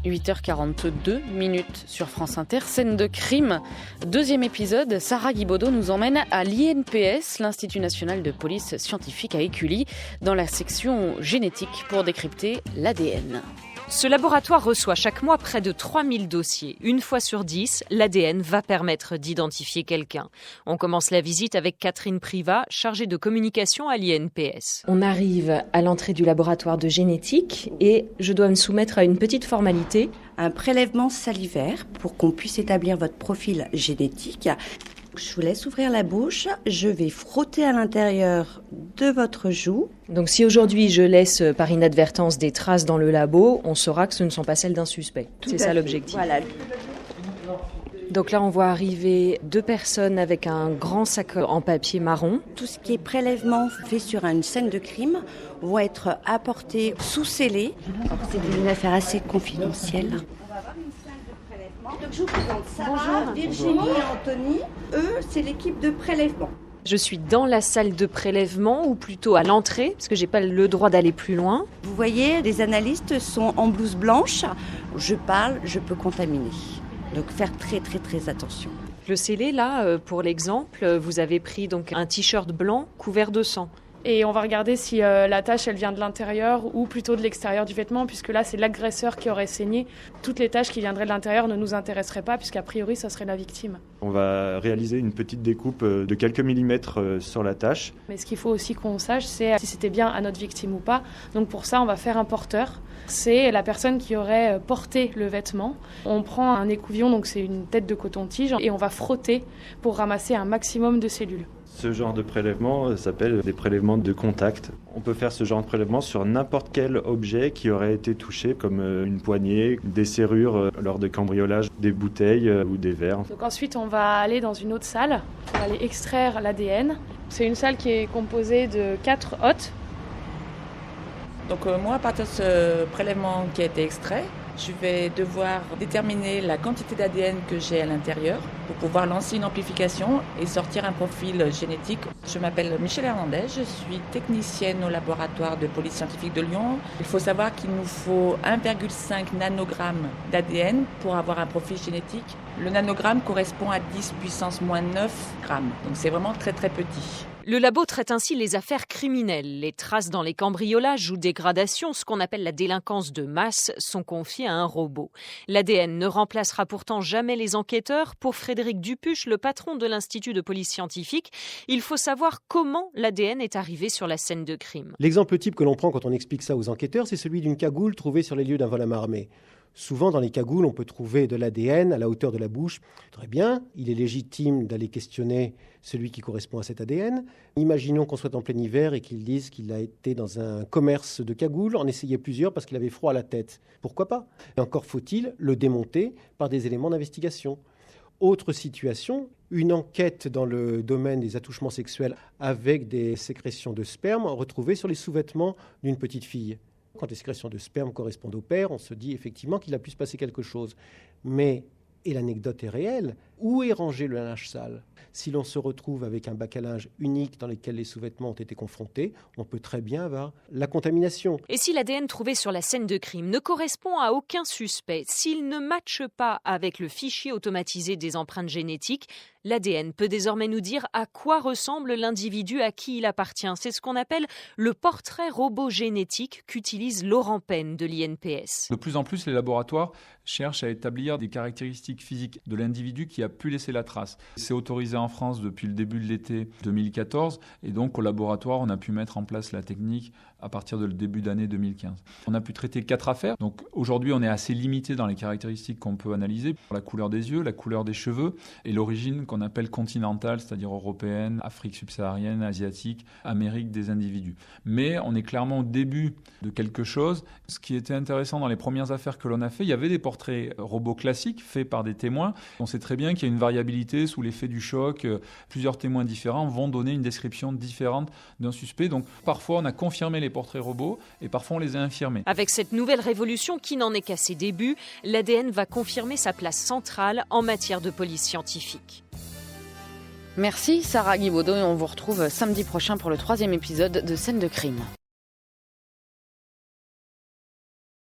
8h42 sur France Inter, scène de crime. Deuxième épisode, Sarah Guibaudot nous emmène à l'INPS, l'Institut National de Police Scientifique à Écully, dans la section génétique pour décrypter l'ADN. Ce laboratoire reçoit chaque mois près de 3000 dossiers. Une fois sur 10, l'ADN va permettre d'identifier quelqu'un. On commence la visite avec Catherine Privat, chargée de communication à l'INPS. On arrive à l'entrée du laboratoire de génétique et je dois me soumettre à une petite formalité. Un prélèvement salivaire pour qu'on puisse établir votre profil génétique. Je vous laisse ouvrir la bouche. Je vais frotter à l'intérieur de votre joue. Donc si aujourd'hui je laisse par inadvertance des traces dans le labo, on saura que ce ne sont pas celles d'un suspect. C'est ça l'objectif. Voilà. Donc là on voit arriver 2 personnes avec un grand sac en papier marron. Tout ce qui est prélèvement fait sur une scène de crime vont être apportés sous scellé. C'est une affaire assez confidentielle. Donc je vous présente Sarah, Virginie et Anthony. Eux, c'est l'équipe de prélèvement. Je suis dans la salle de prélèvement, ou plutôt à l'entrée, parce que j'ai pas le droit d'aller plus loin. Vous voyez, les analystes sont en blouse blanche. Je parle, je peux contaminer. Donc faire très très très attention. Le scellé, là, pour l'exemple, vous avez pris donc un t-shirt blanc couvert de sang. Et on va regarder si la tache elle vient de l'intérieur ou plutôt de l'extérieur du vêtement, puisque là c'est l'agresseur qui aurait saigné. Toutes les taches qui viendraient de l'intérieur ne nous intéresseraient pas, puisqu'a priori ça serait la victime. On va réaliser une petite découpe de quelques millimètres sur la tache. Mais ce qu'il faut aussi qu'on sache, c'est si c'était bien à notre victime ou pas. Donc pour ça on va faire un porteur. C'est la personne qui aurait porté le vêtement. On prend un écouvillon, donc c'est une tête de coton-tige, et on va frotter pour ramasser un maximum de cellules. Ce genre de prélèvement s'appelle des prélèvements de contact. On peut faire ce genre de prélèvement sur n'importe quel objet qui aurait été touché, comme une poignée, des serrures lors de cambriolage, des bouteilles ou des verres. Donc ensuite, on va aller dans une autre salle pour aller extraire l'ADN. C'est une salle qui est composée de 4 hôtes. Donc moi, à partir de ce prélèvement qui a été extrait, je vais devoir déterminer la quantité d'ADN que j'ai à l'intérieur pour pouvoir lancer une amplification et sortir un profil génétique. Je m'appelle Michèle Hernandez, je suis technicienne au laboratoire de police scientifique de Lyon. Il faut savoir qu'il nous faut 1,5 nanogramme d'ADN pour avoir un profil génétique. Le nanogramme correspond à 10 puissance moins 9 grammes, donc c'est vraiment très très petit. Le labo traite ainsi les affaires criminelles. Les traces dans les cambriolages ou dégradations, ce qu'on appelle la délinquance de masse, sont confiées à un robot. L'ADN ne remplacera pourtant jamais les enquêteurs. Pour Frédéric Dupuche, le patron de l'Institut de police scientifique, il faut savoir comment l'ADN est arrivé sur la scène de crime. L'exemple type que l'on prend quand on explique ça aux enquêteurs, c'est celui d'une cagoule trouvée sur les lieux d'un vol à main armée. Souvent, dans les cagoules, on peut trouver de l'ADN à la hauteur de la bouche. Très bien, il est légitime d'aller questionner celui qui correspond à cet ADN. Imaginons qu'on soit en plein hiver et qu'il dise qu'il a été dans un commerce de cagoules, en essayait plusieurs parce qu'il avait froid à la tête. Pourquoi pas ? Et encore faut-il le démonter par des éléments d'investigation. Autre situation, une enquête dans le domaine des attouchements sexuels avec des sécrétions de sperme retrouvées sur les sous-vêtements d'une petite fille. Quand les sécrétions de sperme correspondent au père, on se dit effectivement qu'il a pu se passer quelque chose. Mais, et l'anecdote est réelle, où est rangé le linge sale ? Si l'on se retrouve avec un bac à linge unique dans lequel les sous-vêtements ont été confrontés, on peut très bien avoir la contamination. Et si l'ADN trouvé sur la scène de crime ne correspond à aucun suspect, s'il ne matche pas avec le fichier automatisé des empreintes génétiques, l'ADN peut désormais nous dire à quoi ressemble l'individu à qui il appartient. C'est ce qu'on appelle le portrait robot génétique qu'utilise Laurent Penn de l'INPS. De plus en plus, les laboratoires cherchent à établir des caractéristiques physiques de l'individu qui a pu laisser la trace. C'est autorisé en France depuis le début de l'été 2014 et donc au laboratoire, on a pu mettre en place la technique à partir de le début d'année 2015. On a pu traiter 4 affaires. Donc aujourd'hui, on est assez limité dans les caractéristiques qu'on peut analyser. La couleur des yeux, la couleur des cheveux et l'origine qu'on appelle continentale, c'est-à-dire européenne, Afrique subsaharienne, asiatique, Amérique des individus. Mais on est clairement au début de quelque chose. Ce qui était intéressant dans les premières affaires que l'on a fait, il y avait des portraits robots classiques faits par des témoins. On sait très bien qu'il y a une variabilité sous l'effet du choc. Plusieurs témoins différents vont donner une description différente d'un suspect. Donc parfois, on a confirmé les portraits robots et parfois on les a infirmés. Avec cette nouvelle révolution qui n'en est qu'à ses débuts, l'ADN va confirmer sa place centrale en matière de police scientifique. Merci Sarah Guibaudot et on vous retrouve samedi prochain pour le 3e épisode de Scène de crime.